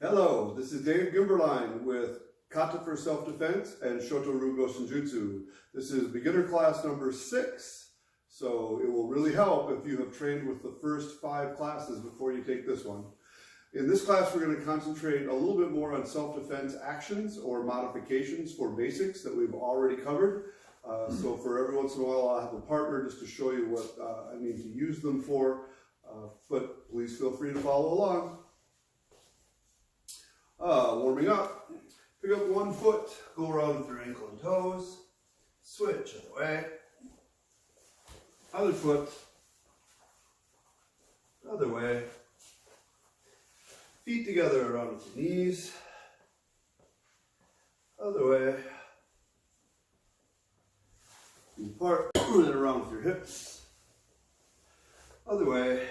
Hello, this is Dave Gimberline with Kata for Self-Defense and Shotryu Goshinjutsu. This is beginner class number 6, so it will really help if you have trained with the first 5 classes before you take this one. In this class, we're going to concentrate a little bit more on self-defense actions or modifications for basics that we've already covered. So for every once in a while, I'll have a partner just to show you what I need to use them for, but please feel free to follow along. Warming up, pick up one foot, go around with your ankle and toes, switch other way, other foot, other way, feet together around with your knees, other way, apart and around with your hips, other way.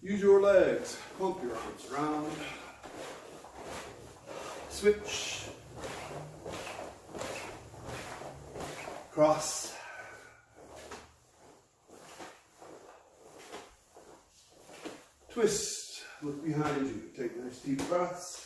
Use your legs, pump your arms around, switch, cross, twist, look behind you, take nice deep breaths.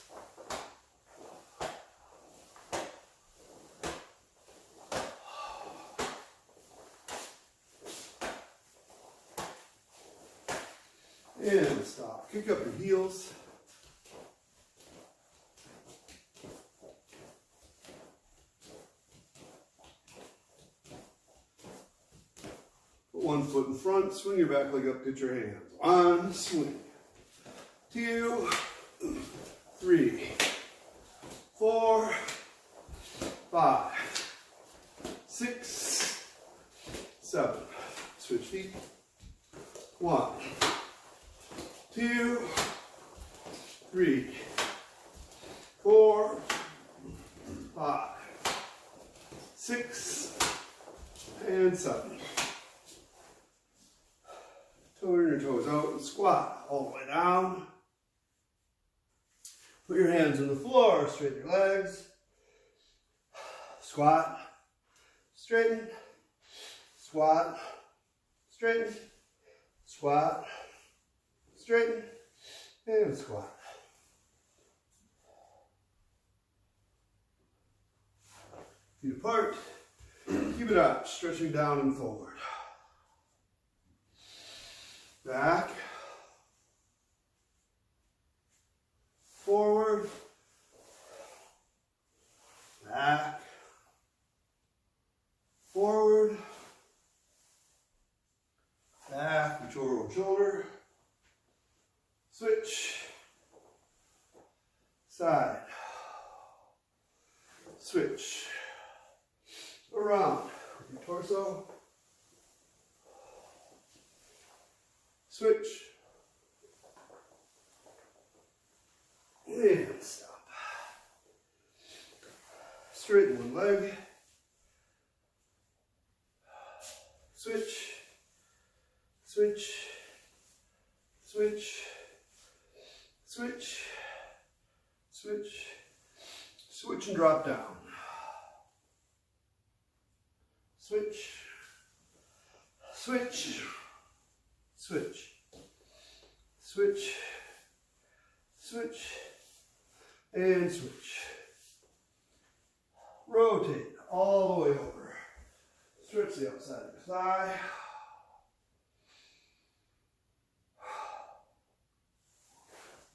And stop. Kick up your heels. Put one foot in front, swing your back leg up, get your hands. 1, swing. 2, 3, 4, 5, 6, 7. Switch feet. 1, 2, 3, 4, 5, 6, and 7. Turn your toes out and squat all the way down. Put your hands on the floor, straighten your legs. Squat, straighten, squat, straighten, squat, straighten, and squat. Feet apart. Keep it up, stretching down and forward. Back. Forward. Back. Forward. Back, shoulder on shoulder. Switch, side, switch, around with your torso, switch, and stop. Straighten one leg, switch, switch, switch, switch, switch, switch and drop down. Switch, switch, switch, switch, switch, and switch. Rotate all the way over. Stretch the outside of your thigh.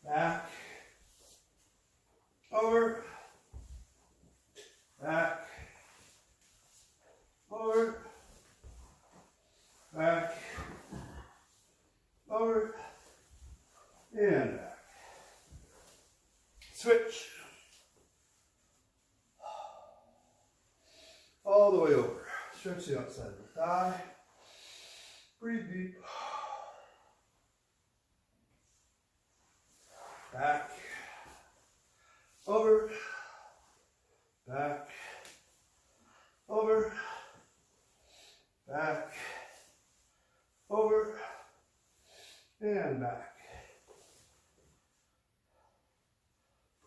Back, over, back, over, back, over, and back. Switch. All the way over. Stretch the outside of the thigh. Breathe deep. Back, over, back, over, back, over, and back.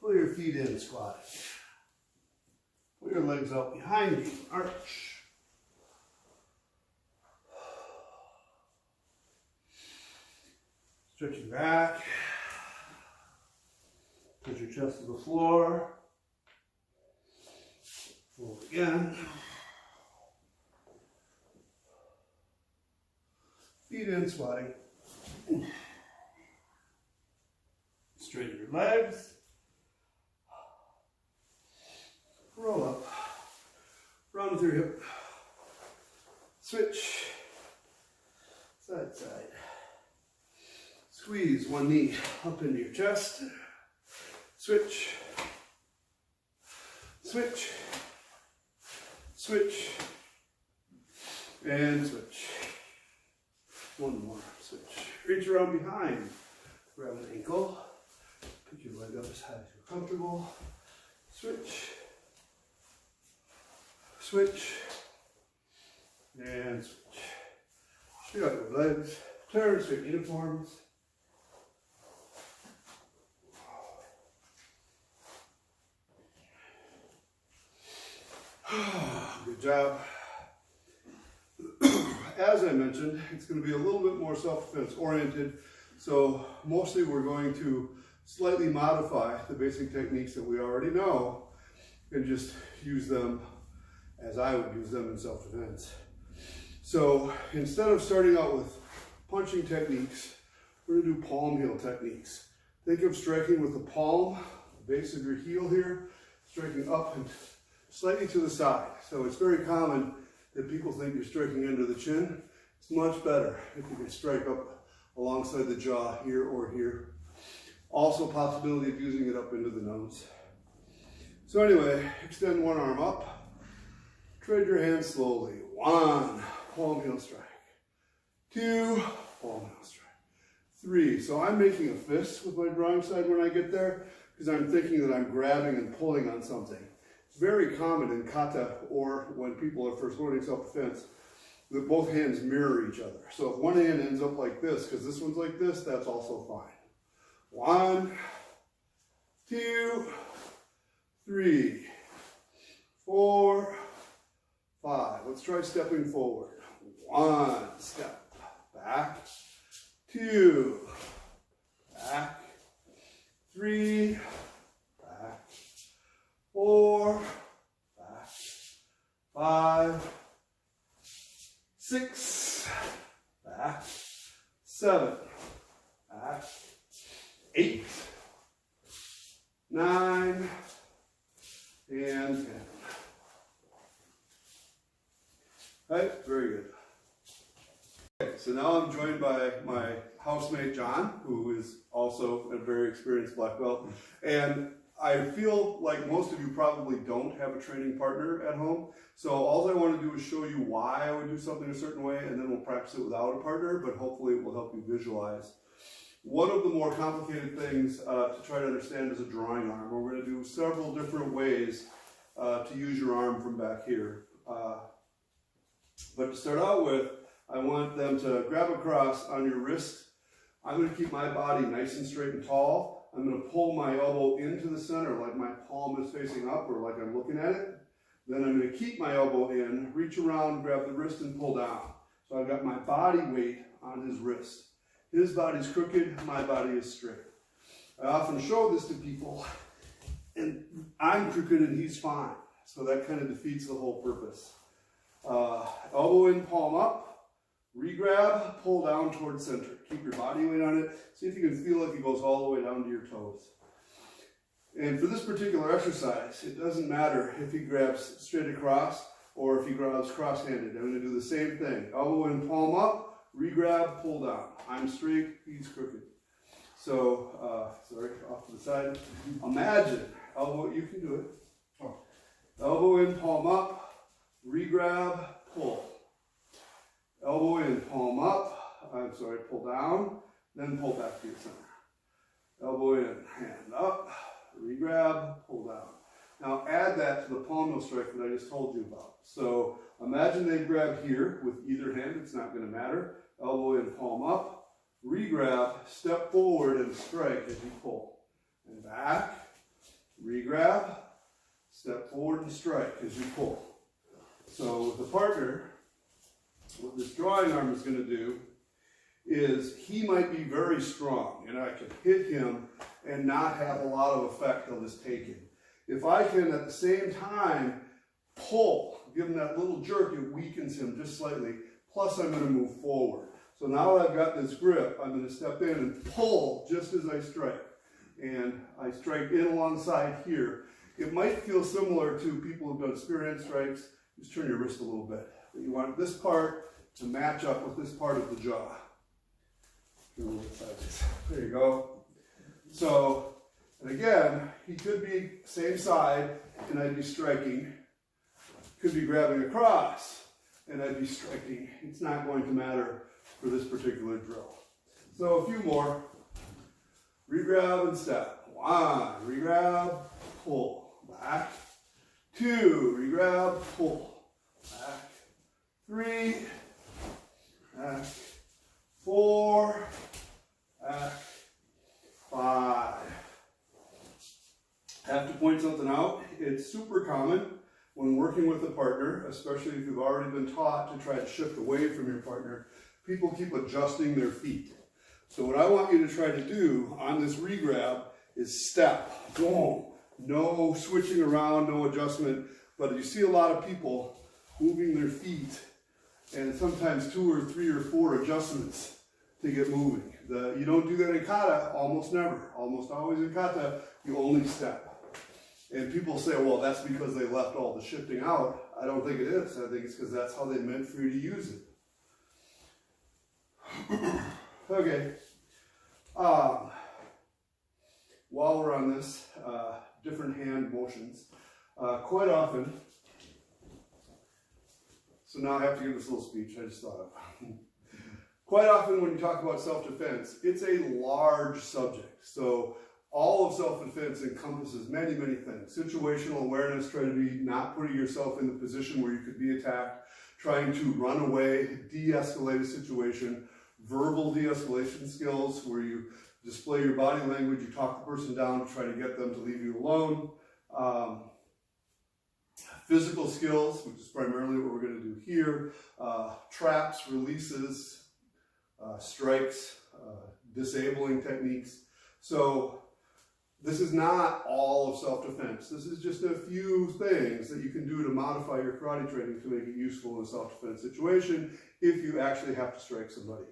Pull your feet in, squatting. Pull your legs out behind you, arch. Stretching back. Touch your chest to the floor. Fold again. Feet in, squatting. Straighten your legs. Roll up. Round with your hip. Switch. Side, side. Squeeze one knee up into your chest. Switch. Switch. Switch. And switch. One more. Switch. Reach around behind. Grab an ankle. Pick your leg up as high as you're comfortable. Switch. Switch. And switch. Straight out your legs. Turn, straight uniforms. Good job. As I mentioned, it's going to be a little bit more self-defense oriented. So mostly we're going to slightly modify the basic techniques that we already know and just use them as I would use them in self-defense. So instead of starting out with punching techniques, we're going to do palm heel techniques. Think of striking with the palm, the base of your heel here, striking up and slightly to the side. So it's very common that people think you're striking under the chin. It's much better if you can strike up alongside the jaw here or here. Also possibility of using it up into the nose. So anyway, extend one arm up. Tread your hands slowly. 1, palm heel strike. 2, palm heel strike. 3. So I'm making a fist with my drawing side when I get there because I'm thinking that I'm grabbing and pulling on something. It's very common in Kata or when people are first learning self-defense that both hands mirror each other. So if one hand ends up like this, because this one's like this, that's also fine. 1, 2, 3, 4, 5. Let's try stepping forward. 1, step, back, 2, back, 3, back, 4, back, 5, 6, back, 7, back, 8, 9, and 10. All right, very good. Okay, so now I'm joined by my housemate John, who is also a very experienced black belt, and I feel like most of you probably don't have a training partner at home, so all I want to do is show you why I would do something a certain way, and then we'll practice it without a partner, but hopefully it will help you visualize. One of the more complicated things to try to understand is a drawing arm. We're going to do several different ways to use your arm from back here. But to start out with, I want them to grab across on your wrist. I'm going to keep my body nice and straight and tall. I'm going to pull my elbow into the center like my palm is facing up or like I'm looking at it. Then I'm going to keep my elbow in, reach around, grab the wrist and pull down. So I've got my body weight on his wrist. His body's crooked, my body is straight. I often show this to people and I'm crooked and he's fine. So that kind of defeats the whole purpose. Elbow in, palm up, re-grab, pull down towards center. Keep your body weight on it. See if you can feel like it goes all the way down to your toes. And for this particular exercise, it doesn't matter if he grabs straight across or if he grabs cross-handed. I'm going to do the same thing. Elbow in, palm up, re-grab, pull down. I'm straight, he's crooked. So, sorry, off to the side. Imagine, elbow, you can do it. Elbow in, palm up. Re-grab, pull. Elbow in, palm up, pull down, then pull back to your center. Elbow in, hand up, re-grab, pull down. Now add that to the palm heel strike that I just told you about. So imagine they grab here with either hand, it's not going to matter. Elbow in, palm up, re-grab, step forward and strike as you pull. And back, re-grab, step forward and strike as you pull. So with the partner, what this drawing arm is going to do is he might be very strong, and I can hit him and not have a lot of effect on this taking. If I can, at the same time, pull, give him that little jerk, it weakens him just slightly, plus I'm going to move forward. So now that I've got this grip, I'm going to step in and pull just as I strike. And I strike in alongside here. It might feel similar to people who've done spear hand strikes. Just turn your wrist a little bit. But you want this part to match up with this part of the jaw. There you go. So, and again, he could be same side, and I'd be striking. Could be grabbing across, and I'd be striking. It's not going to matter for this particular drill. So a few more. Regrab and step. 1, regrab, pull, back. 2, regrab, pull, back. 3, back. 4, back. 5. I have to point something out. It's super common when working with a partner, especially if you've already been taught to try to shift away from your partner. People keep adjusting their feet. So what I want you to try to do on this regrab is step, boom. No switching around, no adjustment. But you see a lot of people moving their feet, and sometimes 2 or 3 or 4 adjustments to get moving. You don't do that in Kata, almost never. Almost always in Kata, you only step. And people say, well, that's because they left all the shifting out. I don't think it is. I think it's because that's how they meant for you to use it. Okay. While we're on this, different hand motions, quite often, so now I have to give this little speech I just thought of. Quite often when you talk about self-defense, it's a large subject. So all of self-defense encompasses many, many things. Situational awareness, trying to be not putting yourself in the position where you could be attacked, trying to run away, de-escalate a situation, verbal de-escalation skills where you display your body language, you talk the person down to try to get them to leave you alone. Physical skills, which is primarily what we're going to do here. Traps, releases, strikes, disabling techniques. So this is not all of self-defense. This is just a few things that you can do to modify your karate training to make it useful in a self-defense situation if you actually have to strike somebody.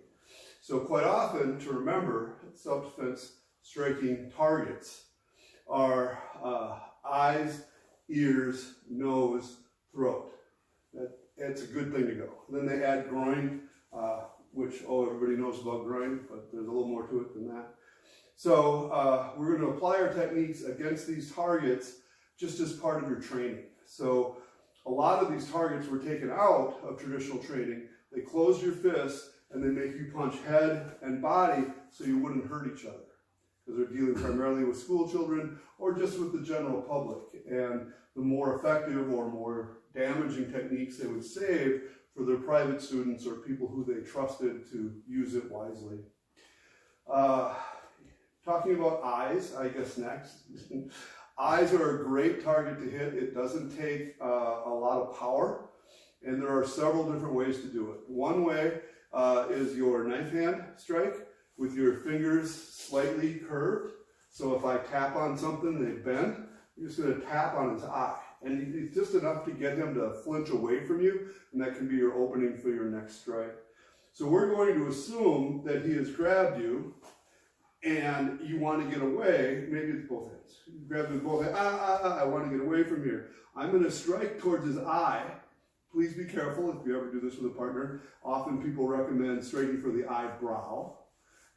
So quite often, to remember, self-defense striking targets are eyes, ears, nose, throat. That's a good thing to go. Then they add groin, which everybody knows about groin, but there's a little more to it than that. So we're going to apply our techniques against these targets just as part of your training. So a lot of these targets were taken out of traditional training. They close your fists and they make you punch head and body so you wouldn't hurt each other. Because they're dealing primarily with school children or just with the general public. And the more effective or more damaging techniques they would save for their private students or people who they trusted to use it wisely. Talking about eyes, I guess next. Eyes are a great target to hit. It doesn't take a lot of power, and there are several different ways to do it. One way is your knife hand strike with your fingers slightly curved. So if I tap on something, they bend, you're just going to tap on his eye. And it's just enough to get him to flinch away from you, and that can be your opening for your next strike. So we're going to assume that he has grabbed you, and you want to get away. Maybe it's both hands. You grab him with both hands. I want to get away from here. I'm going to strike towards his eye. Please be careful if you ever do this with a partner. Often people recommend striking for the eyebrow.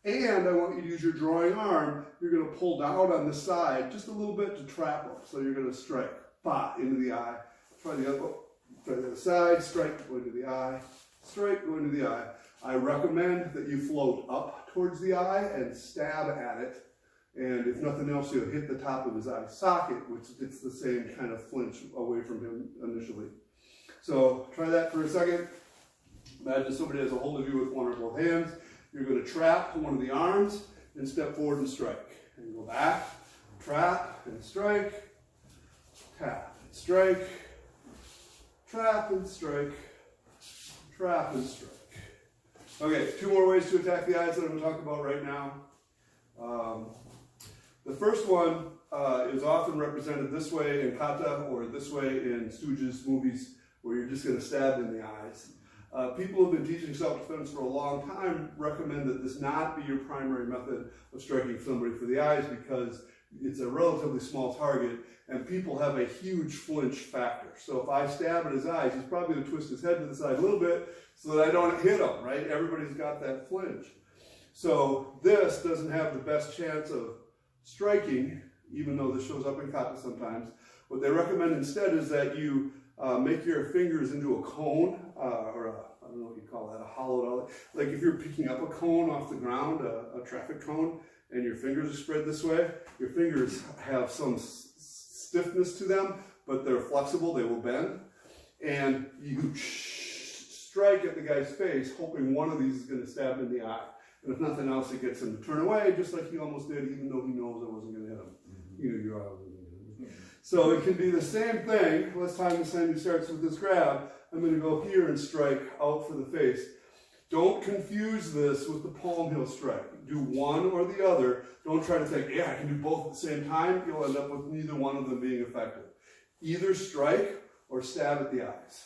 And I want you to use your drawing arm. You're going to pull down on the side just a little bit to trap him. So you're going to strike, bah, into the eye. Try the other side, strike, go into the eye, strike, go into the eye. I recommend that you float up towards the eye and stab at it. And if nothing else, you'll hit the top of his eye socket, which gets the same kind of flinch away from him initially. So try that for a second. Imagine somebody has a hold of you with one or both hands. You're going to trap one of the arms and step forward and strike. And go back, trap and strike, tap and strike, trap and strike, trap and strike. Okay, 2 more ways to attack the eyes that I'm going to talk about right now. The first one is often represented this way in Kata or this way in Stooges movies, where you're just going to stab in the eyes. People who have been teaching self-defense for a long time recommend that this not be your primary method of striking somebody for the eyes because it's a relatively small target and people have a huge flinch factor. So if I stab at his eyes, he's probably going to twist his head to the side a little bit so that I don't hit him, right? Everybody's got that flinch. So this doesn't have the best chance of striking, even though this shows up in Kata sometimes. What they recommend instead is that you make your fingers into a cone, or I don't know what you call that, a hollowed out. Like if you're picking up a cone off the ground, a traffic cone, and your fingers are spread this way, your fingers have some stiffness to them, but they're flexible, they will bend. And you strike at the guy's face, hoping one of these is going to stab in the eye. And if nothing else, it gets him to turn away, just like he almost did, even though he knows I wasn't going to hit him. You know, your eye wasn't going to hit him. So it can be the same thing. This time he starts with this grab. I'm going to go here and strike out for the face. Don't confuse this with the palm heel strike. Do one or the other. Don't try to think, yeah, I can do both at the same time. You'll end up with neither one of them being effective. Either strike or stab at the eyes.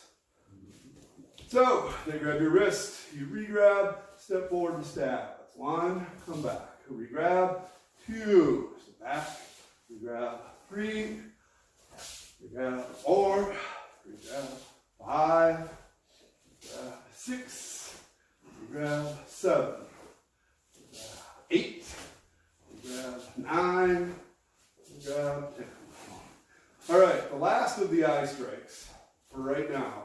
So, they grab your wrist, you re-grab, step forward and stab. That's 1, come back. Re-grab, 2, step back, re-grab, 3, re-grab, 4, re-grab, 5, re-grab, 6, re-grab, 7, re-grab, 8, re-grab, 9, re-grab, 10. All right, the last of the eye strikes for right now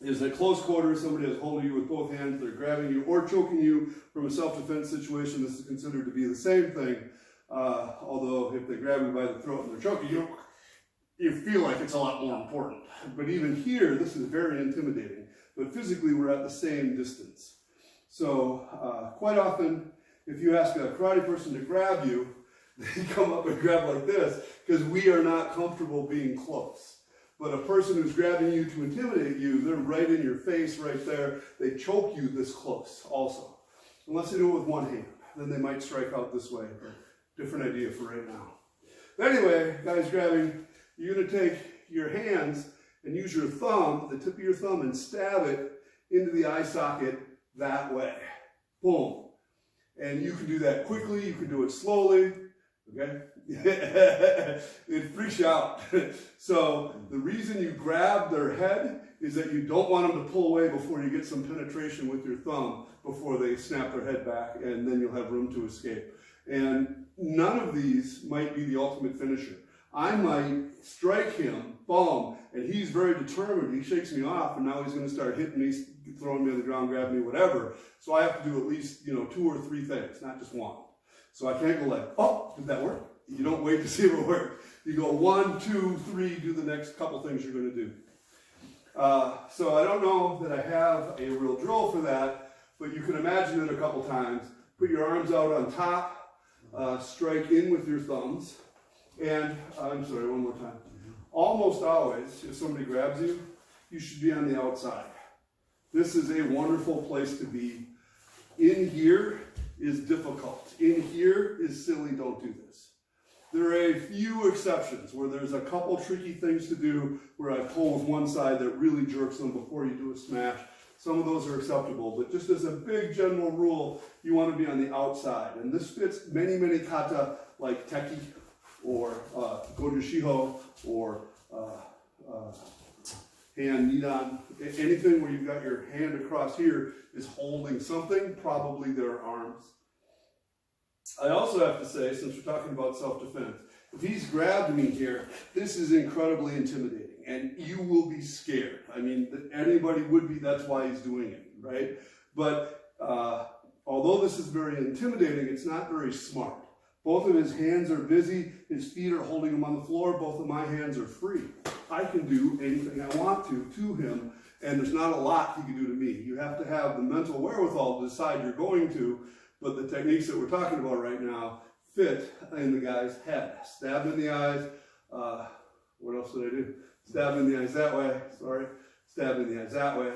is at close quarters. Somebody is holding you with both hands, they're grabbing you or choking you. From a self-defense situation, this is considered to be the same thing, although if they grab you by the throat and they're choking you, you feel like it's a lot more important. But even here, this is very intimidating, but physically we're at the same distance. So quite often, if you ask a karate person to grab you, they come up and grab like this because we are not comfortable being close. But a person who's grabbing you to intimidate you, they're right in your face right there. They choke you this close also. Unless they do it with one hand. Then they might strike out this way. Different idea for right now. But anyway, guys grabbing, you're going to take your hands and use your thumb, the tip of your thumb, and stab it into the eye socket that way. Boom. And you can do that quickly. You can do it slowly. Okay? It freaks you out. So the reason you grab their head is that you don't want them to pull away before you get some penetration with your thumb before they snap their head back, and then you'll have room to escape. And none of these might be the ultimate finisher. I might strike him, boom, and he's very determined. He shakes me off, and now he's going to start hitting me, throwing me on the ground, grabbing me, whatever. So I have to do at least, 2 or 3 things, not just one. So I can't go like, oh, did that work? You don't wait to see if it worked. You go 1, 2, 3, do the next couple things you're going to do. So I don't know that I have a real drill for that, but you can imagine it a couple times. Put your arms out on top, strike in with your thumbs, and, I'm sorry, one more time. Almost always, if somebody grabs you, you should be on the outside. This is a wonderful place to be. In here is difficult. In here is silly, don't do this. There are a few exceptions where there's a couple tricky things to do where I pull with one side that really jerks them before you do a smash. Some of those are acceptable, but just as a big general rule, you want to be on the outside. And this fits many, many kata like teki or goju shiho or hand nidan. Anything where you've got your hand across here is holding something, probably their arms. I also have to say, since we're talking about self-defense, if he's grabbed me here, this is incredibly intimidating, and you will be scared. I mean, anybody would be, that's why he's doing it, right? But although this is very intimidating, it's not very smart. Both of his hands are busy, his feet are holding him on the floor, both of my hands are free. I can do anything I want to him, and there's not a lot he can do to me. You have to have the mental wherewithal to decide you're going to, but the techniques that we're talking about right now fit in the guy's head. Stab in the eyes. What else did I do? Stab in the eyes that way. Sorry. Stab in the eyes that way.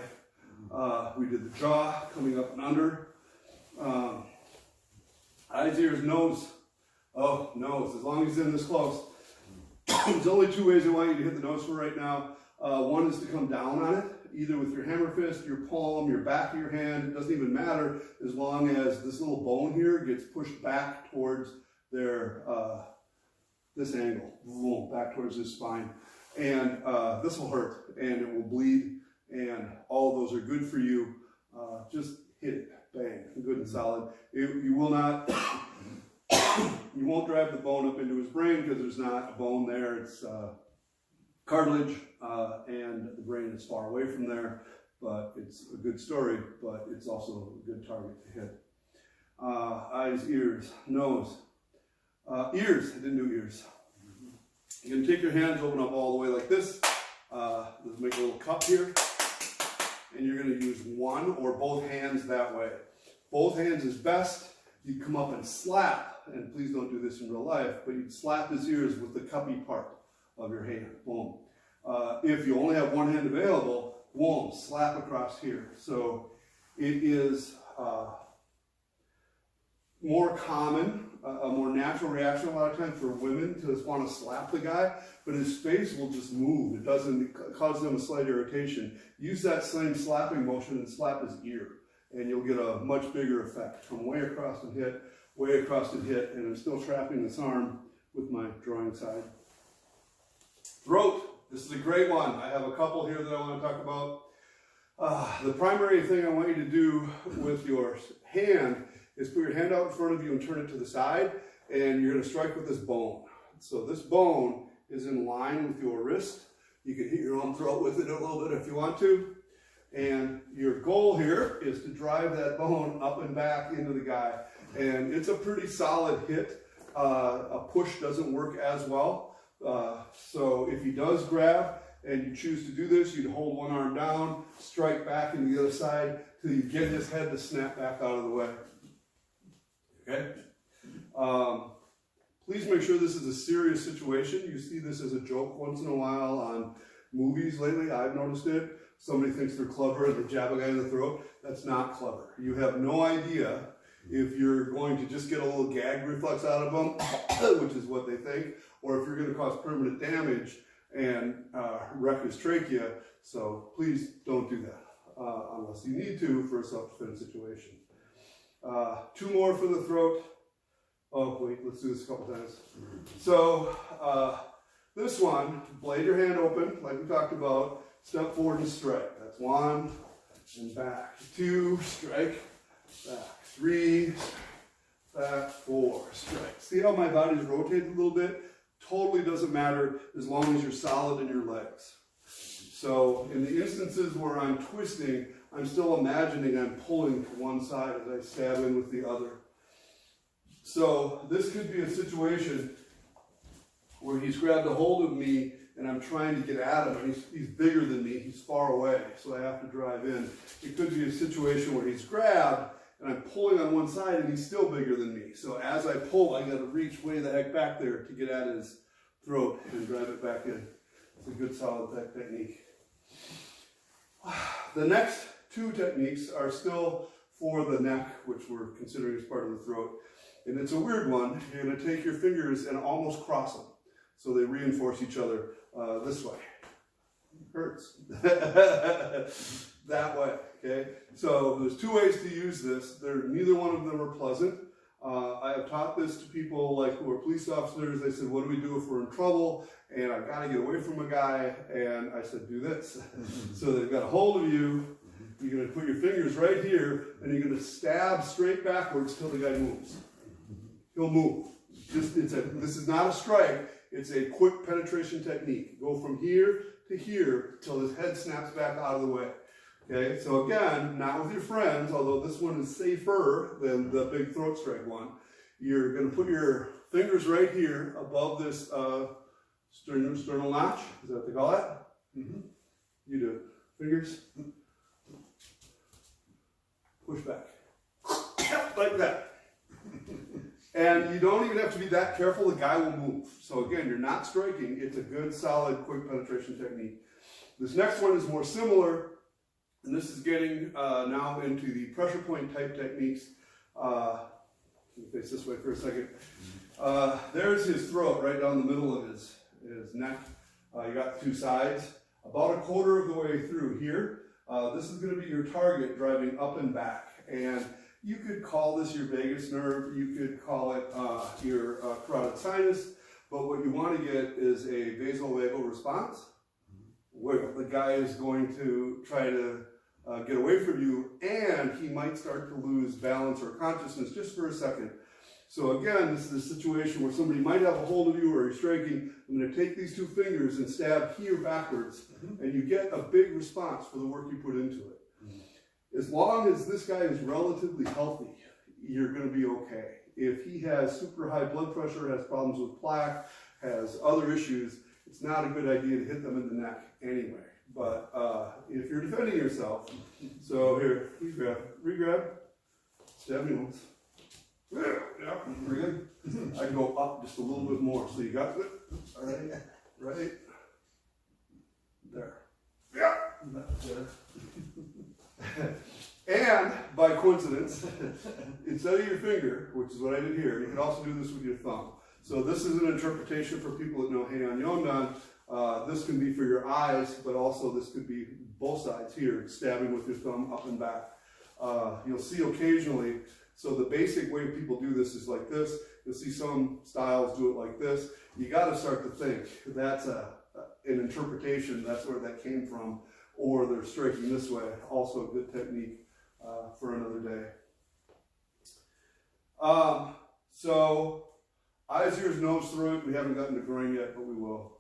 We did the jaw, coming up and under. Eyes, ears, nose. Oh, nose, as long as it's in this close. There's only two ways I want you to hit the nose for right now. One is to come down on it, either with your hammer fist, your palm, your back of your hand. It doesn't even matter as long as this little bone here gets pushed back towards their, this angle, boom, back towards this spine. And this will hurt, and it will bleed, and all of those are good for you. Just hit it, bang, good and solid. You will not, you won't drive the bone up into his brain because there's not a bone there. It's cartilage, and the brain is far away from there. But it's a good story, but it's also a good target to hit. Eyes, ears, nose. Ears, I didn't do ears. You can take your hands, open up all the way like this. Let's make a little cup here. And you're going to use one or both hands that way. Both hands is best. You come up and slap, and please don't do this in real life, but you'd slap his ears with the cuppy part of your hand. Boom. If you only have one hand available, boom, slap across here. So it is more common, a more natural reaction a lot of times for women to just want to slap the guy, but his face will just move. It doesn't cause them a slight irritation. Use that same slapping motion and slap his ear, and you'll get a much bigger effect. Come way across and hit, way across and hit, and I'm still trapping this arm with my drawing side. Throat. This is a great one. I have a couple here that I want to talk about. The primary thing I want you to do with your hand is put your hand out in front of you and turn it to the side, and you're going to strike with this bone. So this bone is in line with your wrist. You can hit your own throat with it a little bit if you want to. And your goal here is to drive that bone up and back into the guy. And it's a pretty solid hit. A push doesn't work as well. So if he does grab and you choose to do this, you'd hold one arm down, strike back into the other side till you get his head to snap back out of the way. Okay? Please make sure this is a serious situation. You see this as a joke once in a while on movies lately. I've noticed it. Somebody thinks they're clever and they jab a guy in the throat. That's not clever. You have no idea if you're going to just get a little gag reflex out of them, which is what they think, or if you're going to cause permanent damage and wreck his trachea. So please don't do that unless you need to for a self-defense situation. Two more for the throat. Oh, wait, let's do this a couple times. So this one, blade your hand open, like we talked about, step forward and strike. That's one, and back. Two, strike, back. Three, back, four, strike. See how my body's rotated a little bit? Totally doesn't matter as long as you're solid in your legs. So in the instances where I'm twisting, I'm still imagining I'm pulling to one side as I stab in with the other. So this could be a situation where he's grabbed a hold of me and I'm trying to get at him, and he's bigger than me, he's far away, so I have to drive in. It could be a situation where he's grabbed and I'm pulling on one side and he's still bigger than me. So as I pull, I got to reach way the heck back there to get at his throat and drive it back in. It's a good solid technique. The next two techniques are still for the neck, which we're considering as part of the throat. And it's a weird one. You're going to take your fingers and almost cross them. So they reinforce each other this way. Hurts. That way, okay? So there's two ways to use this. Neither one of them are pleasant. I have taught this to people like who are police officers. They said, what do we do if we're in trouble? And I got to get away from a guy. And I said, do this. So they've got a hold of you. You're going to put your fingers right here, and you're going to stab straight backwards till the guy moves. He'll move. This is not a strike. It's a quick penetration technique. Go from here to here till his head snaps back out of the way. Okay, so again, not with your friends, although this one is safer than the big throat strike one. You're going to put your fingers right here above this sternal notch. Is that what they call it? Mm-hmm. You do it. Fingers. Push back. Like that. And you don't even have to be that careful. The guy will move. So again, you're not striking. It's a good, solid, quick penetration technique. This next one is more similar. And this is getting now into the pressure point type techniques. Let me face this way for a second. There's his throat right down the middle of his neck. You got the two sides. About a quarter of the way through here, this is going to be your target driving up and back. And you could call this your vagus nerve. You could call it your carotid sinus. But what you want to get is a vasovagal response, where the guy is going to try to get away from you, and he might start to lose balance or consciousness just for a second. So again, this is a situation where somebody might have a hold of you or you're striking. I'm going to take these two fingers and stab here backwards, and you get a big response for the work you put into it. As long as this guy is relatively healthy, you're going to be okay. If he has super high blood pressure, has problems with plaque, has other issues, it's not a good idea to hit them in the neck anyway. But if you're defending yourself, so here, re-grab, stab me once. Yeah, pretty good. I can go up just a little bit more. So you got it. All right, right there. Yeah, that's good. And by coincidence, instead of your finger, which is what I did here, you can also do this with your thumb. So this is an interpretation for people that know Heian Yondan. This can be for your eyes, but also this could be both sides here, stabbing with your thumb up and back. You'll see occasionally, so the basic way people do this is like this. You'll see some styles do it like this. You got to start to think that's an interpretation, that's where that came from, or they're striking this way. Also a good technique for another day. So eyes, ears, nose, throat. We haven't gotten to groin yet, but we will.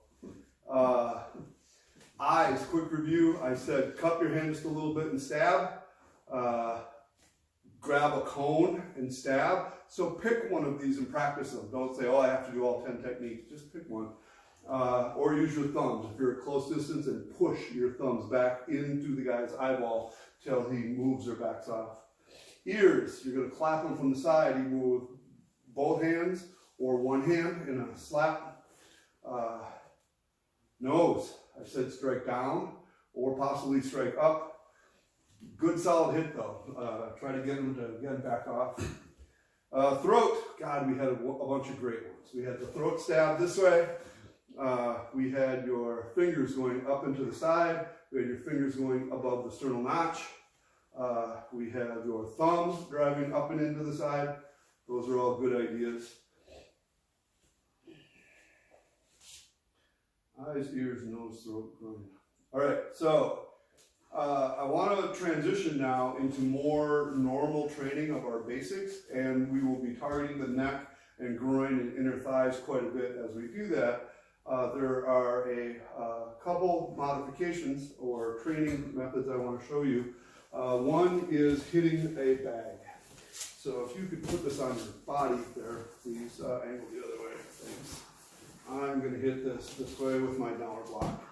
Eyes, quick review. I said cup your hand just a little bit and stab. Grab a cone and stab. So pick one of these and practice them. Don't say, oh, I have to do all 10 techniques. Just pick one. Or use your thumbs. If you're at close distance, and push your thumbs back into the guy's eyeball till he moves or backs off. Ears, you're going to clap them from the side, either with both hands or one hand in a slap. Nose, I said strike down or possibly strike up. Good solid hit though. Try to get him to again back off. Throat, God, we had a bunch of great ones. We had the throat stab this way. We had your fingers going up into the side. We had your fingers going above the sternal notch. We have your thumb driving up and into the side. Those are all good ideas. Eyes, ears, nose, throat, groin. All right, so I want to transition now into more normal training of our basics, and we will be targeting the neck and groin and inner thighs quite a bit as we do that. There are a couple modifications or training methods I want to show you. One is hitting a bag. So if you could put this on your body there, please angle the other way. Thanks. I'm going to hit this way with my downward block.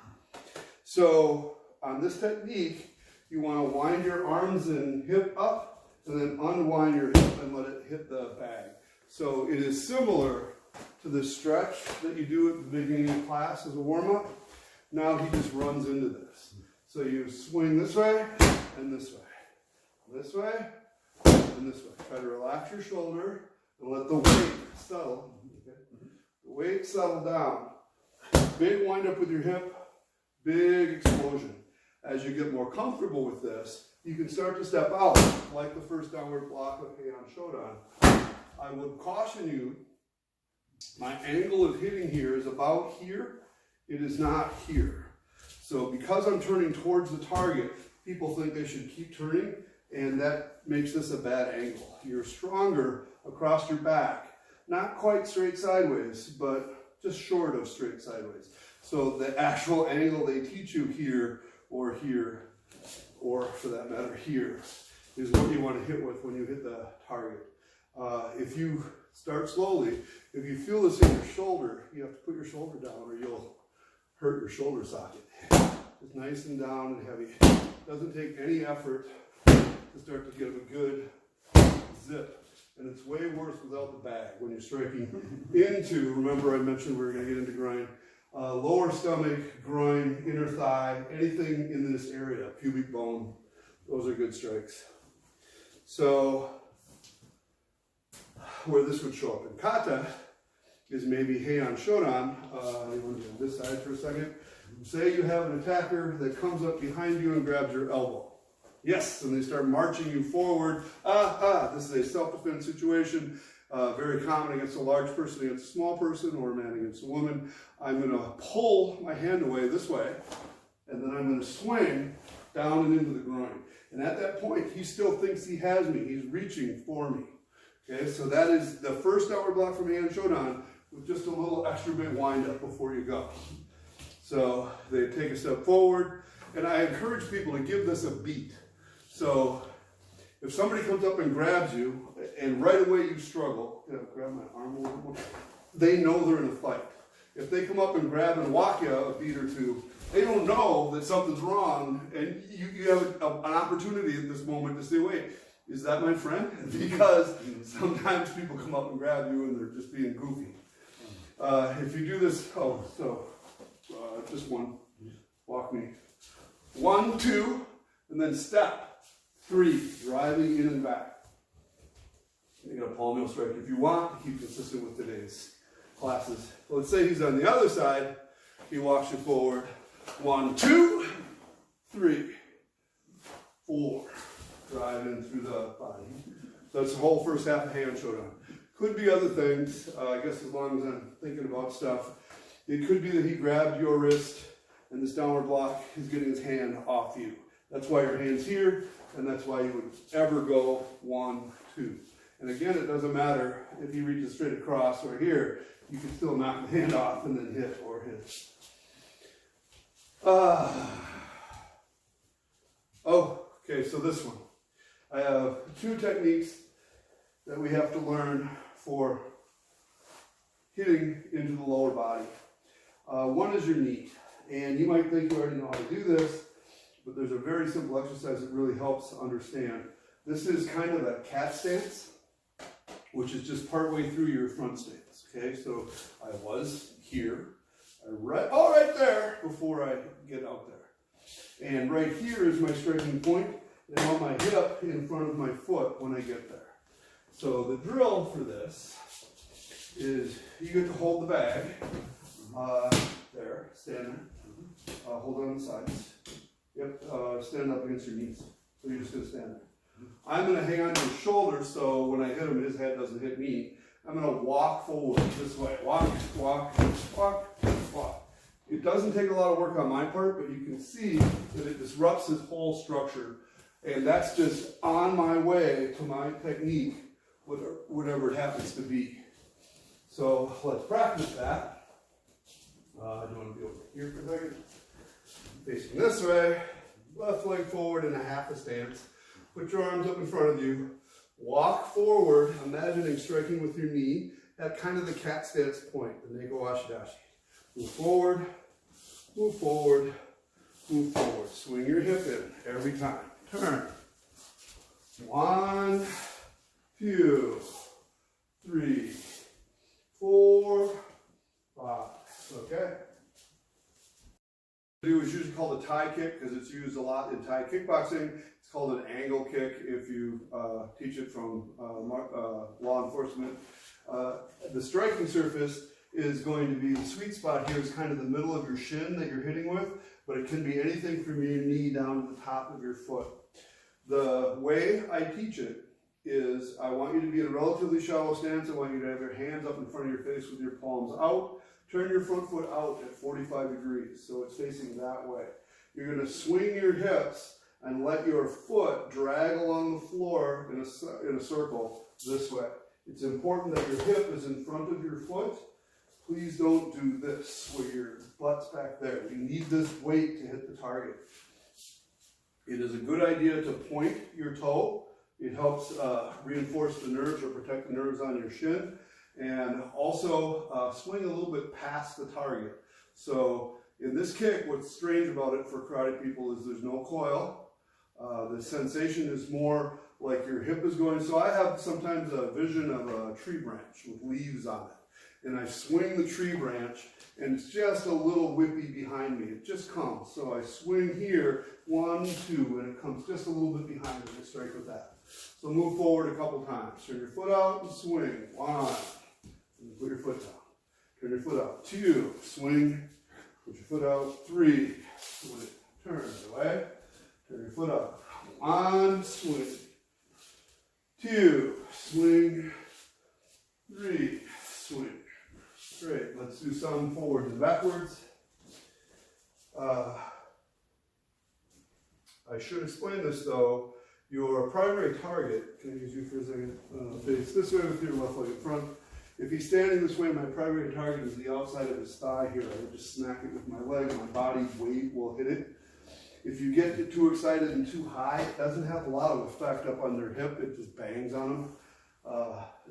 So on this technique, you want to wind your arms and hip up, and then unwind your hip and let it hit the bag. So it is similar to the stretch that you do at the beginning of class as a warm-up. Now he just runs into this. So you swing this way and this way. This way and this way. Try to relax your shoulder and let the weight settle. Okay? The weight settle down. Big wind up with your hip, big explosion. As you get more comfortable with this, you can start to step out like the first downward block of Heian Shodan. I would caution you, my angle of hitting here is about here. It is not here. So because I'm turning towards the target, people think they should keep turning, and that makes this a bad angle. You're stronger across your back. Not quite straight sideways, but just short of straight sideways. So the actual angle they teach you here, or for that matter here, is what you want to hit with when you hit the target. If you start slowly, if you feel this in your shoulder, you have to put your shoulder down or you'll hurt your shoulder socket. It's nice and down and heavy. Doesn't take any effort to start to get a good zip. And it's way worse without the bag when you're striking into, remember I mentioned we were going to get into groin, lower stomach, groin, inner thigh, anything in this area, pubic bone. Those are good strikes. So where this would show up in kata is maybe heian shodan. You want to do this side for a second. Say you have an attacker that comes up behind you and grabs your elbow. Yes, and they start marching you forward. This is a self-defense situation. Very common against a large person against a small person, or a man against a woman. I'm going to pull my hand away this way, and then I'm going to swing down and into the groin. And at that point, he still thinks he has me. He's reaching for me. Okay, so that is the first downward block from heian shodan, with just a little extra bit wind up before you go. So they take a step forward, and I encourage people to give this a beat. So if somebody comes up and grabs you, and right away you struggle, grab my arm a little more, they know they're in a fight. If they come up and grab and walk you a beat or two, they don't know that something's wrong, and you have an opportunity at this moment to say, wait, is that my friend? Because sometimes people come up and grab you and they're just being goofy. If you do this, just one, walk me. 1, 2, and then step. 3, driving in and back. You got a palm heel strike if you want, keep consistent with today's classes. Let's say he's on the other side, he walks you forward. 1, 2, 3, 4. Drive in through the body. So that's the whole first half of heian shodan. Could be other things, I guess, as long as I'm thinking about stuff. It could be that he grabbed your wrist and this downward block is getting his hand off you. That's why your hand's here, and that's why you would ever go 1, 2. And again, it doesn't matter if he reaches straight across or here, you can still knock the hand off and then hit or hit. Okay, so this one. I have 2 techniques that we have to learn for hitting into the lower body. One is your knee, and you might think you already know how to do this, but there's a very simple exercise that really helps understand. This is kind of a cat stance, which is just partway through your front stance. Okay, so I was here, right there before I get out there. And right here is my striking point, and I want my hip in front of my foot when I get there. So the drill for this is you get to hold the bag. There, stand there. Hold on the sides. Yep, stand up against your knees. So you're just going to stand there. I'm going to hang on to his shoulder so when I hit him, his head doesn't hit me. I'm going to walk forward this way. Walk, walk, walk, walk. It doesn't take a lot of work on my part, but you can see that it disrupts his whole structure. And that's just on my way to my technique, whatever it happens to be. So let's practice that. You want to be over here for a second. Facing this way, left leg forward in a half a stance. Put your arms up in front of you. Walk forward, imagining striking with your knee at kind of the cat stance point, the Neko Ashidashi. Move forward, move forward, move forward. Swing your hip in every time. Turn. 1, 2, 3, 4, 5. Okay. It's usually called a Thai kick because it's used a lot in Thai kickboxing. It's called an angle kick if you teach it from law enforcement. The striking surface is going to be, the sweet spot here is kind of the middle of your shin that you're hitting with, but it can be anything from your knee down to the top of your foot. The way I teach it is I want you to be in a relatively shallow stance. I want you to have your hands up in front of your face with your palms out. Turn your front foot out at 45 degrees, so it's facing that way. You're going to swing your hips and let your foot drag along the floor in a circle this way. It's important that your hip is in front of your foot. Please don't do this where your butt's back there. You need this weight to hit the target. It is a good idea to point your toe. It helps reinforce the nerves or protect the nerves on your shin. And also swing a little bit past the target. So in this kick, what's strange about it for karate people is there's no coil. The sensation is more like your hip is going. So I have sometimes a vision of a tree branch with leaves on it. and I swing the tree branch, and it's just a little whippy behind me. It just comes. So I swing here, 1, 2, and it comes just a little bit behind me. I strike with that. So move forward a couple times. Turn your foot out and swing. 1. And put your foot down. Turn your foot out. 2. Swing. Put your foot out. 3. Swing. Turn away. Turn your foot up. 1. Swing. 2. Swing. 3. Swing. Great. Let's do some forwards and backwards. I should explain this though. Your primary target, can I use you for a second? Face this way with your left leg in front. If he's standing this way, my primary target is the outside of his thigh here. I would just smack it with my leg. My body weight will hit it. If you get too excited and too high, it doesn't have a lot of effect up on their hip. It just bangs on them.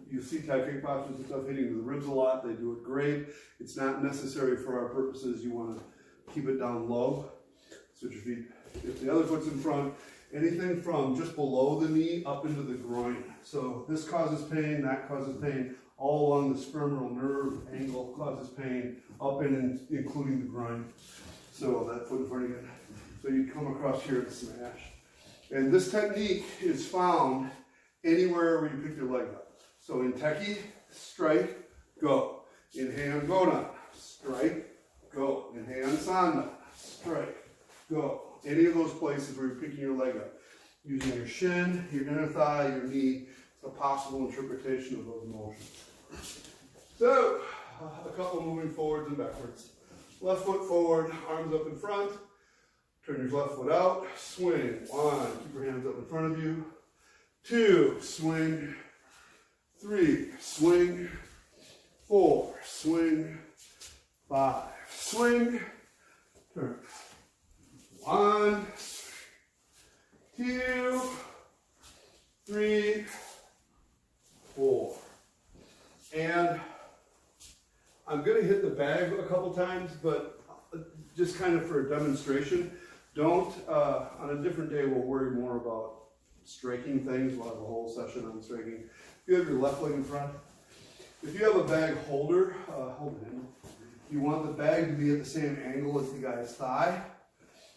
You see Thai kickboxers and stuff hitting the ribs a lot. They do it great. It's not necessary for our purposes. You want to keep it down low. Switch your feet. If the other foot's in front, anything from just below the knee up into the groin. So this causes pain, that causes pain. All along the spermal nerve angle causes pain, up and including the groin. So that foot in front again. So you come across here and smash. And this technique is found anywhere where you pick your leg up. So in Teki, strike, go. In hand, Godan, strike, go. In hand, Sanda, strike, go. Any of those places where you're picking your leg up. Using your shin, your inner thigh, your knee. It's a possible interpretation of those motions. So, a couple moving forwards and backwards. Left foot forward, arms up in front. Turn your left foot out, swing. 1, keep your hands up in front of you. 2, swing. 3, swing. 4, swing. 5, swing. Turn. 1, 2, 3, 4. And I'm going to hit the bag a couple times, but just kind of for a demonstration. Don't, on a different day, we'll worry more about striking things. We'll have a whole session on striking. If you have your left leg in front, if you have a bag holder, hold it in. You want the bag to be at the same angle as the guy's thigh.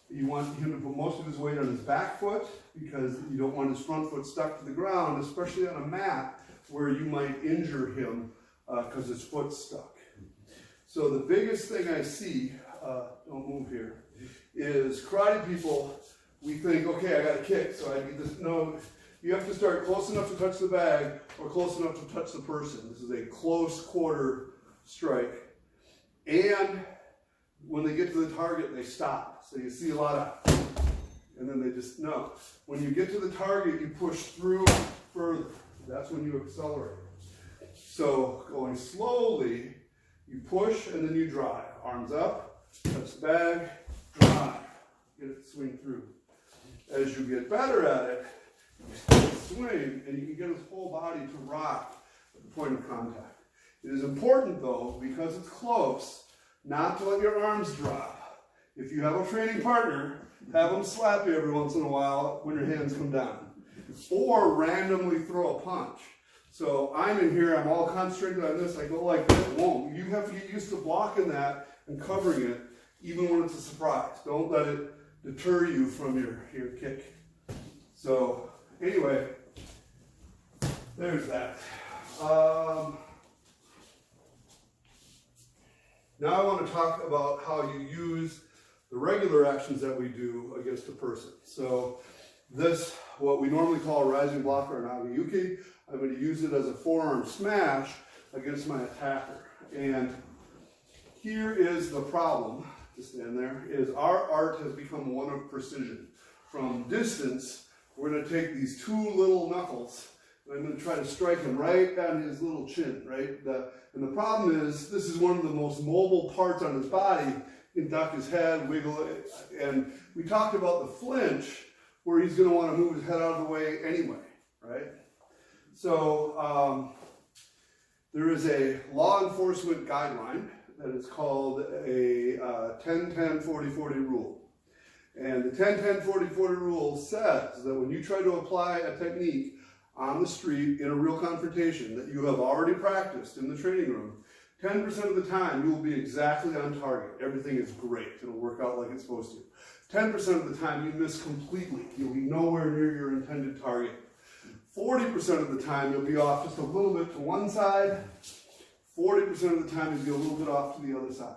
You want him to put most of his weight on his back foot because you don't want his front foot stuck to the ground, especially on a mat where you might injure him because his foot's stuck. So the biggest thing I see, don't move here, is karate people, we think, okay, I got to kick, so I need this. No, you have to start close enough to touch the bag or close enough to touch the person. This is a close quarter strike. And when they get to the target, they stop. So you see a lot of, and then they just, no. When you get to the target, you push through further. That's when you accelerate. So going slowly, you push and then you drive. Arms up, touch the bag, drive. Get it to swing through. As you get better at it, you still swing and you can get his whole body to rock at the point of contact. It is important though, because it's close, not to let your arms drop. If you have a training partner, have them slap you every once in a while when your hands come down. Or randomly throw a punch. So I'm in here, I'm all concentrated on this, I go like that, it won't. You have to get used to blocking that and covering it, even when it's a surprise. Don't let it deter you from your kick. So anyway, there's that. Now I want to talk about how you use the regular actions that we do against a person. So this, what we normally call a rising block or an agayuki, I'm going to use it as a forearm smash against my attacker. And here is the problem, to stand there, is our art has become one of precision. From distance, we're going to take these two little knuckles, and I'm going to try to strike him right on his little chin, right? And the problem is, this is one of the most mobile parts on his body. He can duck his head, wiggle it, and we talked about the flinch, where he's going to want to move his head out of the way anyway, right? So there is a law enforcement guideline that is called a 10-10-40-40 rule. And the 10-10-40-40 rule says that when you try to apply a technique on the street in a real confrontation that you have already practiced in the training room, 10% of the time, you will be exactly on target. Everything is great. It'll work out like it's supposed to. 10% of the time, you miss completely. You'll be nowhere near your intended target. 40% of the time, you'll be off just a little bit to one side. 40% of the time, you'll be a little bit off to the other side.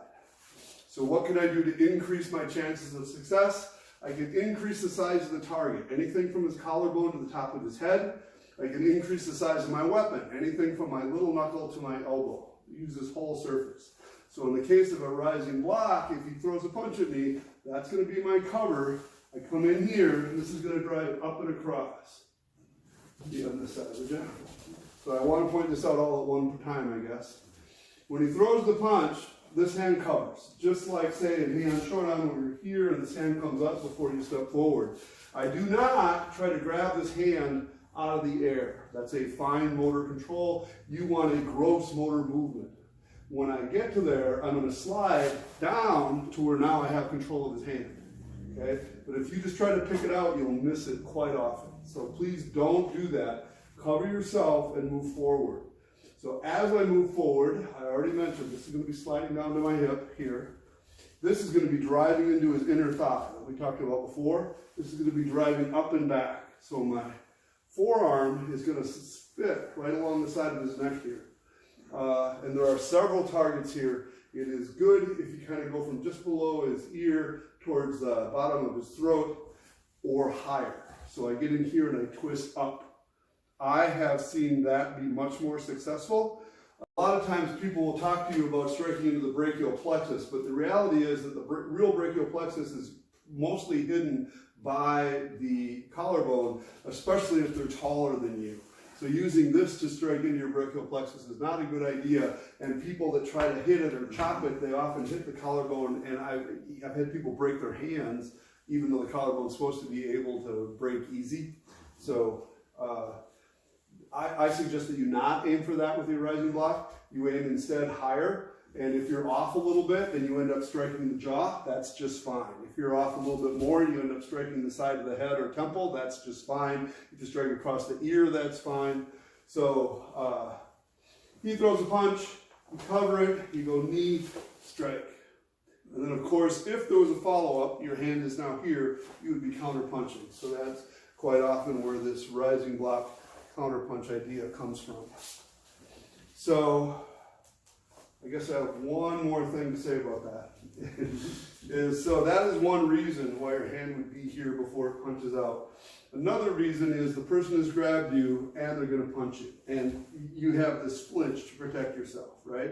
So what can I do to increase my chances of success? I can increase the size of the target. Anything from his collarbone to the top of his head. I can increase the size of my weapon. Anything from my little knuckle to my elbow. Use this whole surface. So in the case of a rising block, if he throws a punch at me, that's going to be my cover. I come in here, and this is going to drive up and across. Be on this side of the jab. So I want to point this out all at one time, I guess. When he throws the punch, this hand covers. Just like, say, in hand showdown, when you're here and this hand comes up before you step forward. I do not try to grab this hand out of the air. That's a fine motor control. You want a gross motor movement. When I get to there, I'm going to slide down to where now I have control of his hand. Okay? But if you just try to pick it out, you'll miss it quite often. So please don't do that. Cover yourself and move forward. So as I move forward, I already mentioned this is going to be sliding down to my hip here. This is going to be driving into his inner thigh that we talked about before. This is going to be driving up and back. So my forearm is going to fit right along the side of his neck here. And there are several targets here. It is good if you kind of go from just below his ear towards the bottom of his throat or higher. So I get in here and I twist up. I have seen that be much more successful. A lot of times people will talk to you about striking into the brachial plexus, but the reality is that the real brachial plexus is mostly hidden by the collarbone, especially if they're taller than you. So using this to strike into your brachial plexus is not a good idea, and people that try to hit it or chop it, they often hit the collarbone, and I've had people break their hands, even though the collarbone is supposed to be able to break easy. So I suggest that you not aim for that with your rising block. You aim instead higher, and if you're off a little bit and you end up striking the jaw, that's just fine. If you're off a little bit more and you end up striking the side of the head or temple, that's just fine. If you strike across the ear, that's fine. So he throws a punch, you cover it, you go knee, strike. And then of course, if there was a follow-up, your hand is now here, you would be counter-punching. So that's quite often where this rising block counter-punch idea comes from. So I guess I have one more thing to say about that. So that is one reason why your hand would be here before it punches out. Another reason is the person has grabbed you and they're going to punch you. And you have this flinch to protect yourself, right?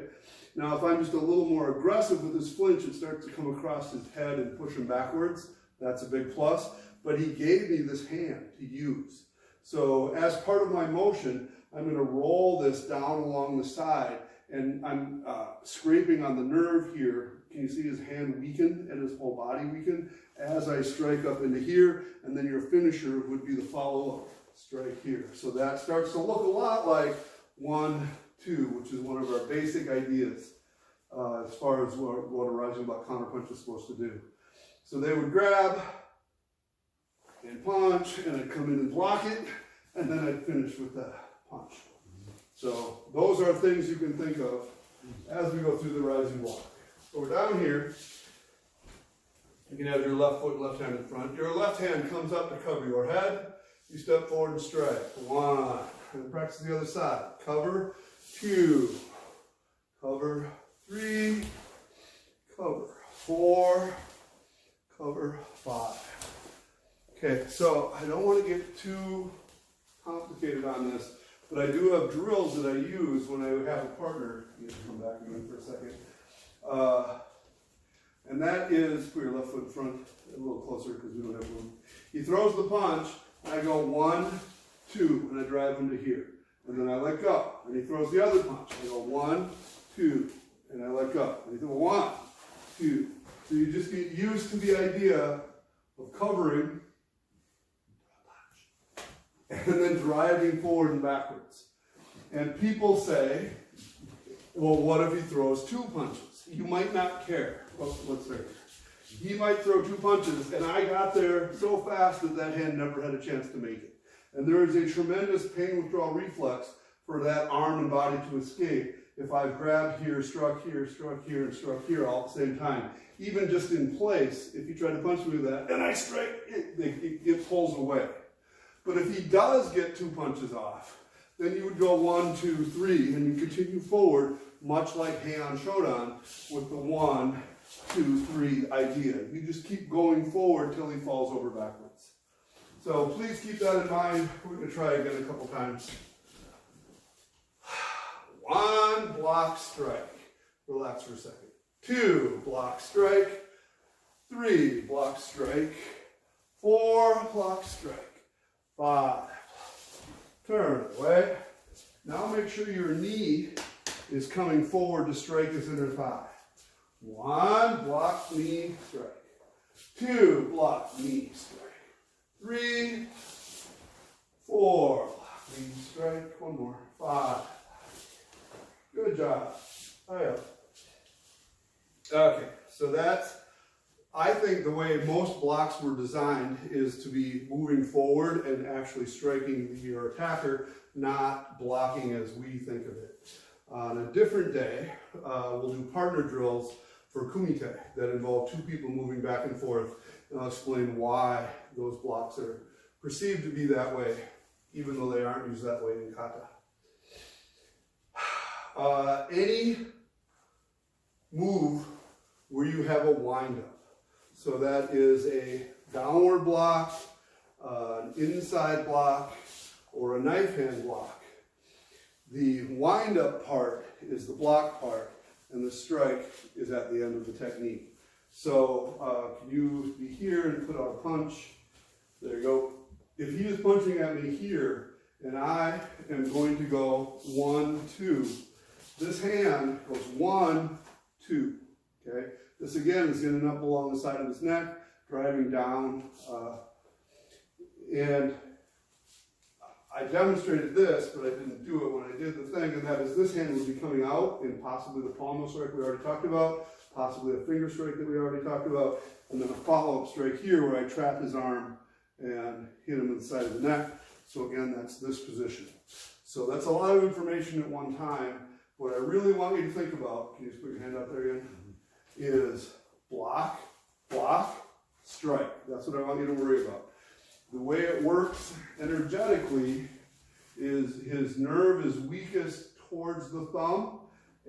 Now if I'm just a little more aggressive with this flinch, it starts to come across his head and push him backwards. That's a big plus. But he gave me this hand to use. So as part of my motion, I'm going to roll this down along the side. And I'm scraping on the nerve here. Can you see his hand weaken and his whole body weaken as I strike up into here? And then your finisher would be the follow-up strike here. So that starts to look a lot like 1, 2, which is one of our basic ideas as far as what a rising block counterpunch is supposed to do. So they would grab and punch, and I'd come in and block it, and then I'd finish with the punch. So those are things you can think of as we go through the rising block. So we're down here. You can have your left foot, left hand in front. Your left hand comes up to cover your head. You step forward and strike. 1. And practice the other side. Cover. 2. Cover. 3. Cover. 4. Cover. 5. Okay, so I don't want to get too complicated on this. But I do have drills that I use when I have a partner. You have to come back again for a second. And that is, put your left foot in front a little closer because we don't have room. He throws the punch, and I go 1, 2, and I drive him to here. And then I let go. And he throws the other punch. I go 1, 2, and I let go. And he goes 1, 2. So you just get used to the idea of covering and then driving forward and backwards. And people say, well, what if he throws 2 punches? You might not care. Well, let's say he might throw 2 punches, and I got there so fast that that hand never had a chance to make it. And there is a tremendous pain withdrawal reflex for that arm and body to escape if I've grabbed here, struck here, and struck here all at the same time. Even just in place, if you try to punch me with that, and I strike, it pulls away. But if he does get 2 punches off, then you would go 1, 2, 3, and you continue forward, much like Heian Shodan, with the 1, 2, 3 idea. You just keep going forward till he falls over backwards. So please keep that in mind. We're going to try again a couple times. 1, block, strike. Relax for a second. 2, block, strike. 3, block, strike. 4, block, strike. 5, turn away. Now make sure your knee is coming forward to strike his inner thigh. 1, block, knee, strike. 2, block, knee, strike. 3, 4, block, knee, strike. 1 more. 5. Good job. Okay, so that's, I think the way most blocks were designed is to be moving forward and actually striking your attacker, not blocking as we think of it. On a different day, we'll do partner drills for kumite that involve 2 people moving back and forth, and I'll explain why those blocks are perceived to be that way, even though they aren't used that way in kata. Any move where you have a wind-up, so that is a downward block, an inside block, or a knife hand block. The wind-up part is the block part, and the strike is at the end of the technique. So can you be here and put out a punch? There you go. If he is punching at me here, and I am going to go 1, 2, this hand goes 1, 2, okay? This again is getting up along the side of his neck, driving down, and I demonstrated this, but I didn't do it when I did the thing, and that is this hand would be coming out in possibly the palm strike we already talked about, possibly a finger strike that we already talked about, and then a follow-up strike here where I trap his arm and hit him in the side of the neck. So again, that's this position. So that's a lot of information at one time. What I really want you to think about, can you just put your hand up there again, is block, block, strike. That's what I want you to worry about. The way it works energetically is his nerve is weakest towards the thumb,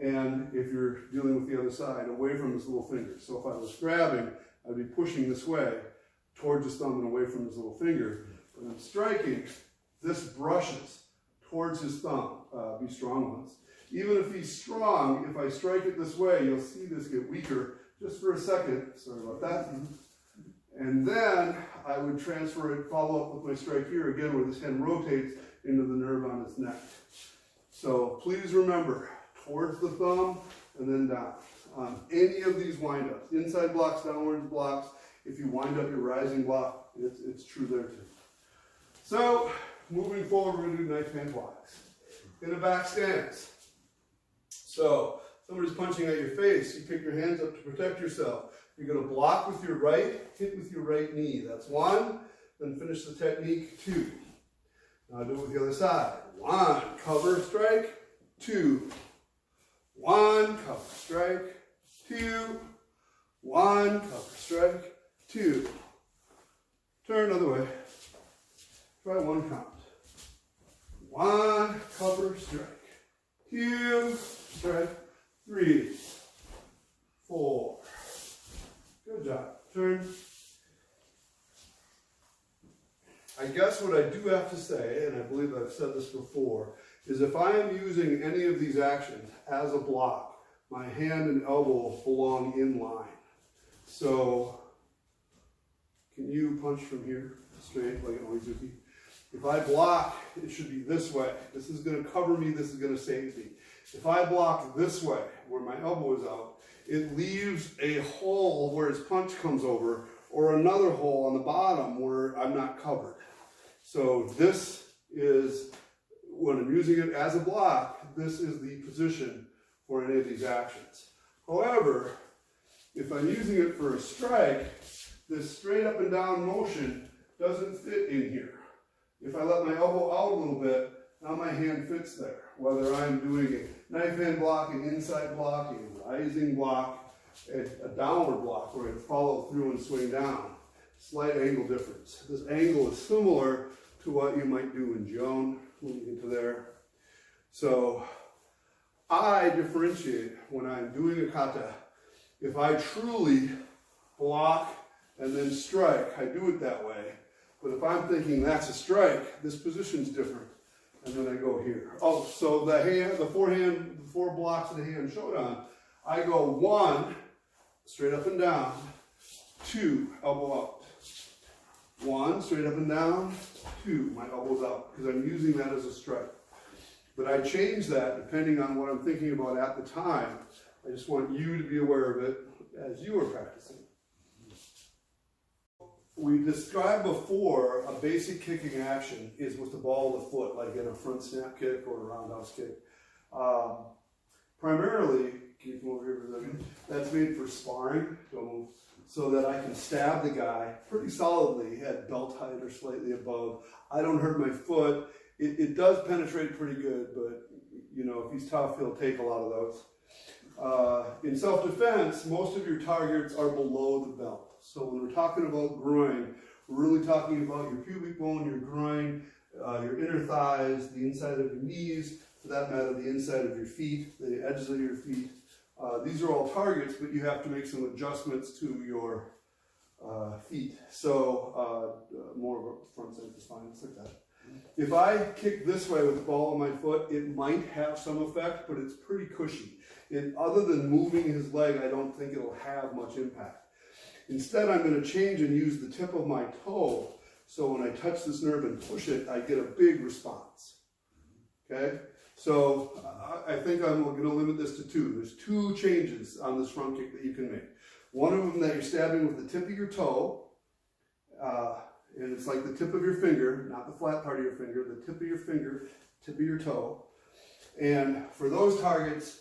and if you're dealing with the other side, away from his little finger. So if I was grabbing, I'd be pushing this way towards his thumb and away from his little finger. When I'm striking, this brushes towards his thumb. Be strong ones. Even if he's strong, if I strike it this way, you'll see this get weaker just for a second. Sorry about that. And then I would transfer it, follow up with my strike here again, where this hand rotates into the nerve on his neck. So please remember, towards the thumb and then down. On any of these wind-ups, inside blocks, downward blocks, if you wind up your rising block, it's true there too. So moving forward, we're going to do knife hand blocks. In a back stance. So somebody's punching at your face, you pick your hands up to protect yourself. You're going to block with your right, hit with your right knee. That's 1. Then finish the technique 2. Now do it with the other side. 1, cover, strike. 2. 1, cover, strike. 2. 1, cover, strike. 2. Turn the other way. Try 1 count. 1, cover, strike. 2, strike. 3. 4. Good job. Turn. I guess what I do have to say, and I believe I've said this before, is if I am using any of these actions as a block, my hand and elbow belong in line. So, can you punch from here straight like an oizuki? If I block, it should be this way. This is going to cover me, this is going to save me. If I block this way, where my elbow is out, it leaves a hole where his punch comes over, or another hole on the bottom where I'm not covered. So this is, when I'm using it as a block, this is the position for any of these actions. However, if I'm using it for a strike, this straight up and down motion doesn't fit in here. If I let my elbow out a little bit, now my hand fits there. whether I'm doing a knife hand block, an inside block, a rising block, a downward block where I follow through and swing down. Slight angle difference. This angle is similar to what you might do in Joan when you get to there. So I differentiate when I'm doing a kata. If I truly block and then strike, I do it that way. But if I'm thinking that's a strike, this position's different. And then I go here. Oh, so the four blocks of the hand Shodan, I go 1, straight up and down, 2, elbow out. 1, straight up and down, 2, my elbow's out, because I'm using that as a strike. But I change that depending on what I'm thinking about at the time. I just want you to be aware of it as you are practicing. We described before a basic kicking action is with the ball of the foot, like in a front snap kick or a roundhouse kick. Primarily, can you come over here for a second? That's made for sparring, don't move, so that I can stab the guy pretty solidly at belt height or slightly above. I don't hurt my foot. It does penetrate pretty good, but you know, if he's tough, he'll take a lot of those. In self-defense, most of your targets are below the belt. So when we're talking about groin, we're really talking about your pubic bone, your groin, your inner thighs, the inside of your knees, for that matter, the inside of your feet, the edges of your feet. These are all targets, but you have to make some adjustments to your feet. So more of a front side is fine, just like that. If I kick this way with the ball on my foot, it might have some effect, but it's pretty cushy. And other than moving his leg, I don't think it'll have much impact. Instead, I'm going to change and use the tip of my toe, so when I touch this nerve and push it, I get a big response. Okay? So I think I'm going to limit this to 2. There's 2 changes on this front kick that you can make. One of them that you're stabbing with the tip of your toe, and it's like the tip of your finger, not the flat part of your finger, the tip of your finger, tip of your toe. And for those targets,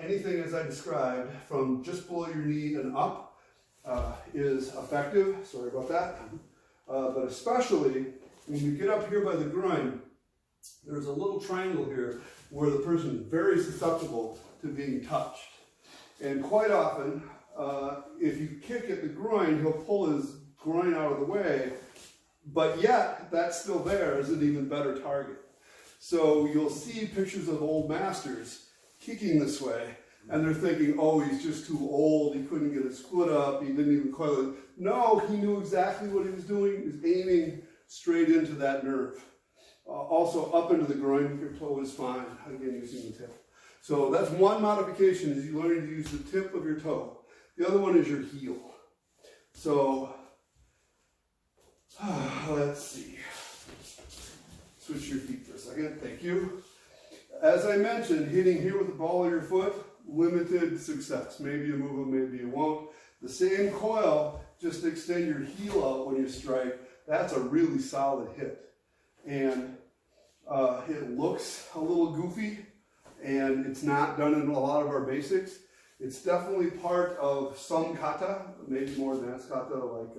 anything as I described, from just below your knee and up, is effective. Sorry about that. But especially when you get up here by the groin, there's a little triangle here where the person is very susceptible to being touched. And quite often, if you kick at the groin, he'll pull his groin out of the way, but yet that's still there as an even better target. So you'll see pictures of old masters kicking this way, and they're thinking, oh, he's just too old, he couldn't get his foot up, he didn't even coil it. No, he knew exactly what he was doing. He was aiming straight into that nerve. Also up into the groin, your toe is fine, again using the tip. So that's one modification, is you learning to use the tip of your toe. The other one is your heel. So, let's see. Switch your feet for a second, thank you. As I mentioned, hitting here with the ball of your foot, limited success. Maybe you move them, maybe you won't. The same coil, just extend your heel out when you strike. That's a really solid hit. And it looks a little goofy, and it's not done in a lot of our basics. It's definitely part of some kata, maybe more advanced kata like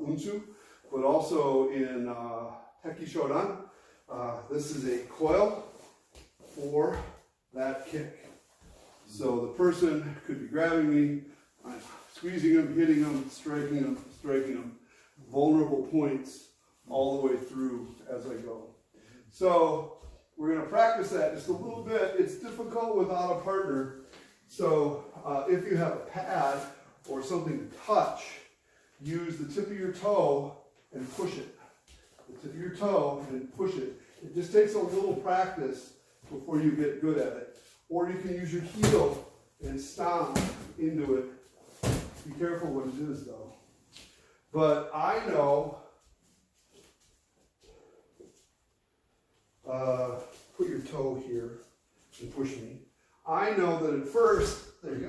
unsu, but also in teki shodan. This is a coil for that kick. So the person could be grabbing me, I'm squeezing them, hitting them, striking them, vulnerable points all the way through as I go. So we're going to practice that just a little bit. It's difficult without a partner. So if you have a pad or something to touch, use the tip of your toe and push it. The tip of your toe and push it. It just takes a little practice before you get good at it. Or you can use your heel and stomp into it. Be careful what it is though. But I know, put your toe here and push me. I know that at first, there you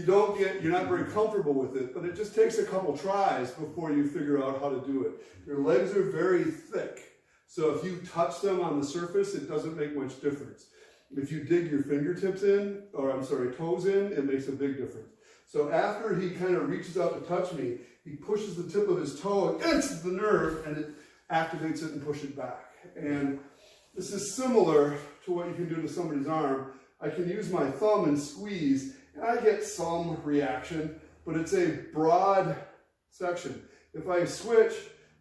go, you're not very comfortable with it, but it just takes a couple tries before you figure out how to do it. Your legs are very thick, so if you touch them on the surface, it doesn't make much difference. If you dig your fingertips in, or I'm sorry, toes in, it makes a big difference. So after he kind of reaches out to touch me, he pushes the tip of his toe against the nerve, and it activates it and pushes it back. And this is similar to what you can do to somebody's arm. I can use my thumb and squeeze, and I get some reaction, but it's a broad section. If I switch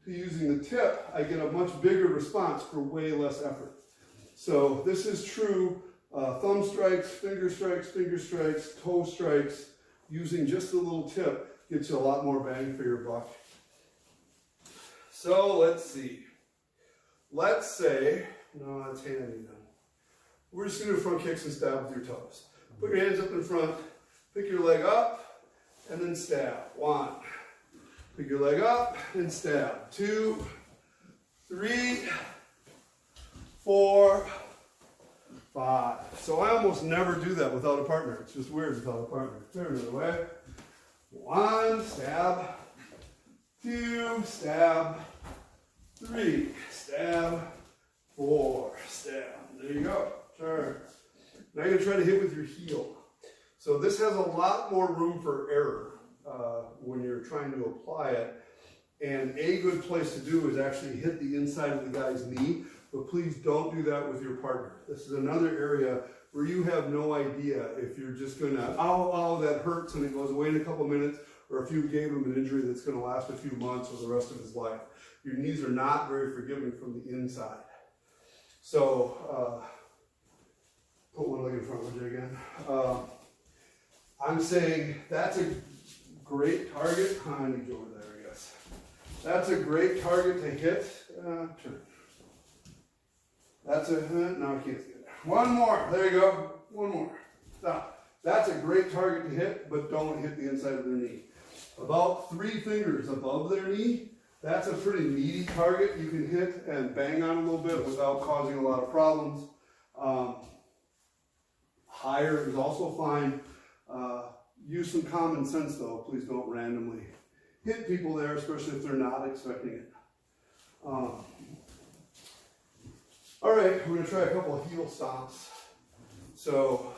to using the tip, I get a much bigger response for way less effort. So this is true thumb strikes, finger strikes, toe strikes. Using just a little tip gets you a lot more bang for your buck. So let's see. Let's say, no, that's handy then. We're just going to do front kicks and stab with your toes. Put your hands up in front, pick your leg up, and then stab. 1. Pick your leg up and stab. 2, 3, 4, 5. So I almost never do that without a partner. It's just weird without a partner. Turn another way. 1, stab. 2, stab. 3, stab. 4, stab. There you go. Turn. Now you're going to try to hit with your heel. So this has a lot more room for error when you're trying to apply it. And a good place to do is actually hit the inside of the guy's knee. But please don't do that with your partner. This is another area where you have no idea if you're just going to, oh, that hurts and it goes away in a couple minutes, or if you gave him an injury that's going to last a few months or the rest of his life. Your knees are not very forgiving from the inside. So, put one leg in front of you again. I'm saying that's a great target. I need you over there, I guess. That's a great target to hit. Turn. That's a, no, I can't see it. One more, there you go. One more, stop. That's a great target to hit, but don't hit the inside of their knee. About 3 fingers above their knee, that's a pretty meaty target you can hit and bang on a little bit without causing a lot of problems. Higher is also fine. Use some common sense though. Please don't randomly hit people there, especially if they're not expecting it. All right, we're going to try a couple of heel stomps. So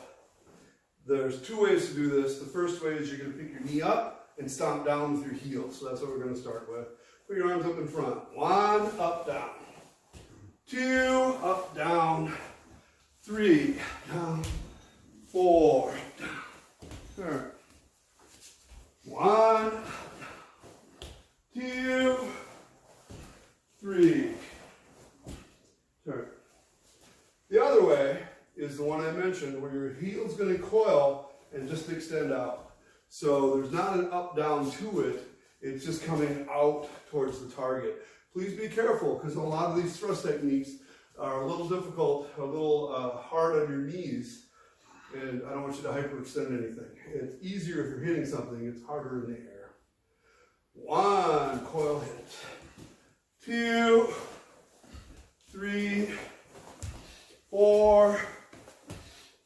there's 2 ways to do this. The first way is you're going to pick your knee up and stomp down with your heel. So that's what we're going to start with. Put your arms up in front. 1, up, down. 2, up, down. 3, down. 4, down. Turn. 1, 2, 3. Turn. The other way is the one I mentioned where your heel's going to coil and just extend out. So there's not an up down to it, it's just coming out towards the target. Please be careful because a lot of these thrust techniques are a little difficult, a little hard on your knees, and I don't want you to hyperextend anything. It's easier if you're hitting something, it's harder in the air. 1, coil hit. 2, 3, 4,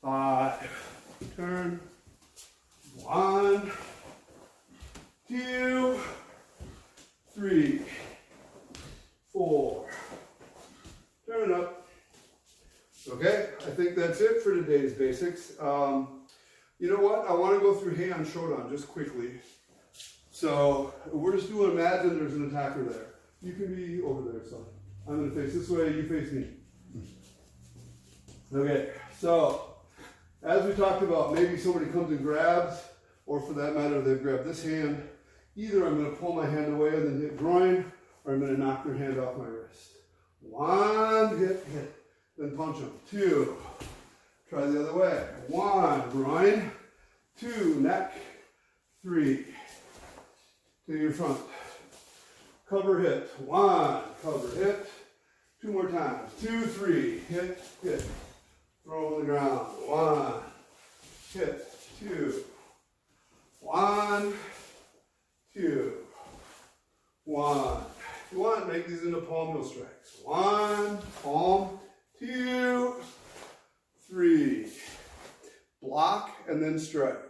5, turn. 1, 2, 3, 4, turn up. Okay, I think that's it for today's basics. You know what? I want to go through hand Shodan just quickly. So we're just doing, imagine there's an attacker there. You can be over there, son. I'm going to face this way, you face me. Okay, so as we talked about, maybe somebody comes and grabs, or for that matter, they've grabbed this hand. Either I'm going to pull my hand away and then hit groin, or I'm going to knock their hand off my wrist. 1, hit, then punch them. 2, try the other way. 1, groin. 2, neck. 3, to your front. Cover, hit. 1, cover, hit. 2 more times. 2, 3, hit. Throw on the ground. 1, hit. 2, 1, 2, 1. If you want, make these into palm heel strikes. 1, palm, 2, 3. Block and then strike.